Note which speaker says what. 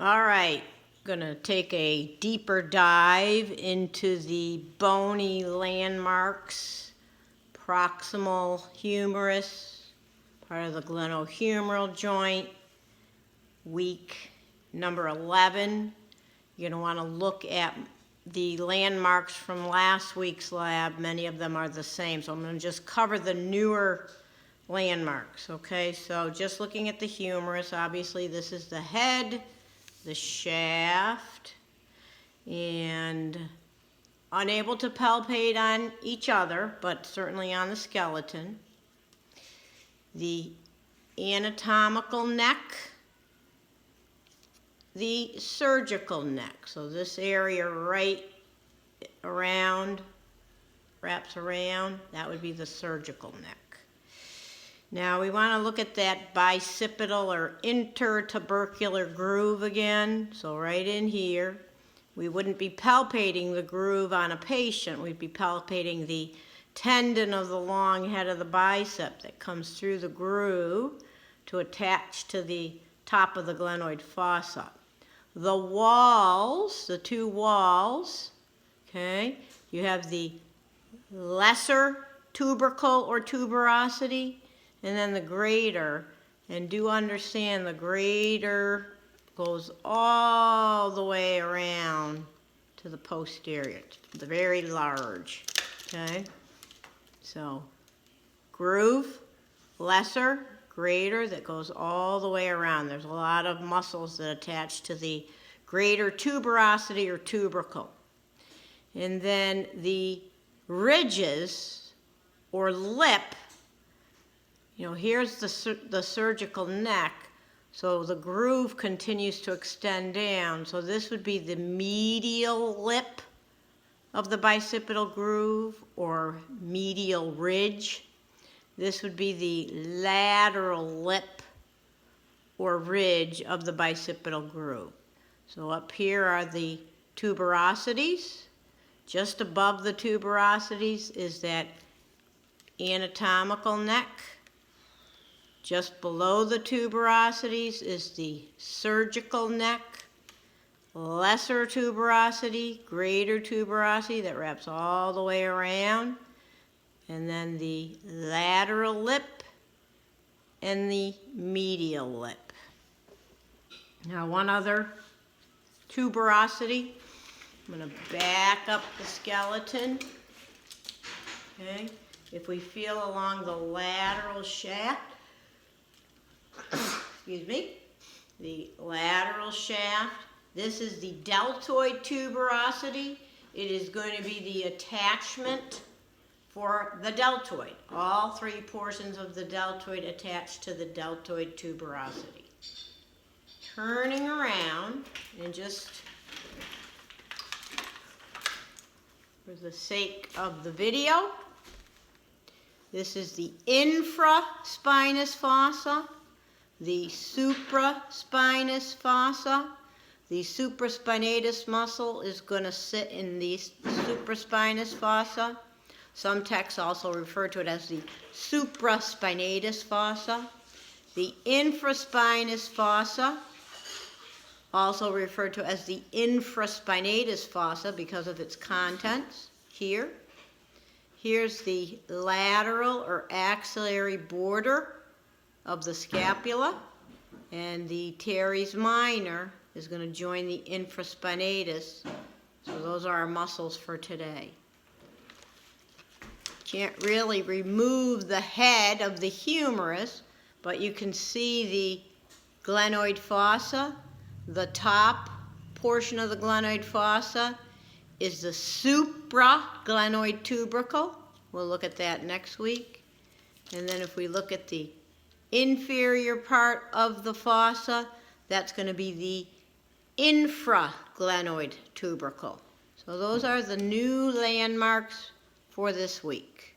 Speaker 1: All right, gonna take a deeper dive into the bony landmarks, proximal humerus, part of the glenohumeral joint, week number 11. You're gonna wanna look at the landmarks from last week's lab. Many of them are the same, so I'm gonna just cover the newer landmarks, okay? So just looking at the humerus, obviously this is the head, the shaft, and unable to palpate on each other, but certainly on the skeleton. The anatomical neck, the surgical neck. So this area right around, wraps around, that would be the surgical neck. Now we want to look at that bicipital or intertubercular groove again. So right in here, we wouldn't be palpating the groove on a patient. We'd be palpating the tendon of the long head of the bicep that comes through the groove to attach to the top of the glenoid fossa. The walls, the two walls, okay, you have the lesser tubercle or tuberosity, and then the greater, and do understand the greater goes all the way around to the posterior, the very large, okay? So groove, lesser, greater, that goes all the way around. There's a lot of muscles that attach to the greater tuberosity or tubercle. And then the ridges or lip, you know, here's the surgical neck, so the groove continues to extend down. So this would be the medial lip of the bicipital groove or medial ridge. This would be the lateral lip or ridge of the bicipital groove. So up here are the tuberosities. Just above the tuberosities is that anatomical neck. Just below the tuberosities is the surgical neck, lesser tuberosity, greater tuberosity that wraps all the way around, and then the lateral lip and the medial lip. Now one other tuberosity. I'm going to back up the skeleton. Okay, if we feel along the lateral shaft, excuse me, the lateral shaft, this is the deltoid tuberosity. It is going to be the attachment for the deltoid. All three portions of the deltoid attached to the deltoid tuberosity. Turning around, and just for the sake of the video, this is the infraspinous fossa, the supraspinous fossa. The supraspinatus muscle is going to sit in the supraspinous fossa. Some texts also refer to it as the supraspinatus fossa. The infraspinous fossa, also referred to as the infraspinatus fossa because of its contents here. Here's the lateral or axillary border of the scapula, and the teres minor is going to join the infraspinatus. So those are our muscles for today. Can't really remove the head of the humerus, but you can see the glenoid fossa. The top portion of the glenoid fossa is the supraglenoid tubercle. We'll look at that next week. And then if we look at the inferior part of the fossa, that's going to be the infraglenoid tubercle. So those are the new landmarks for this week.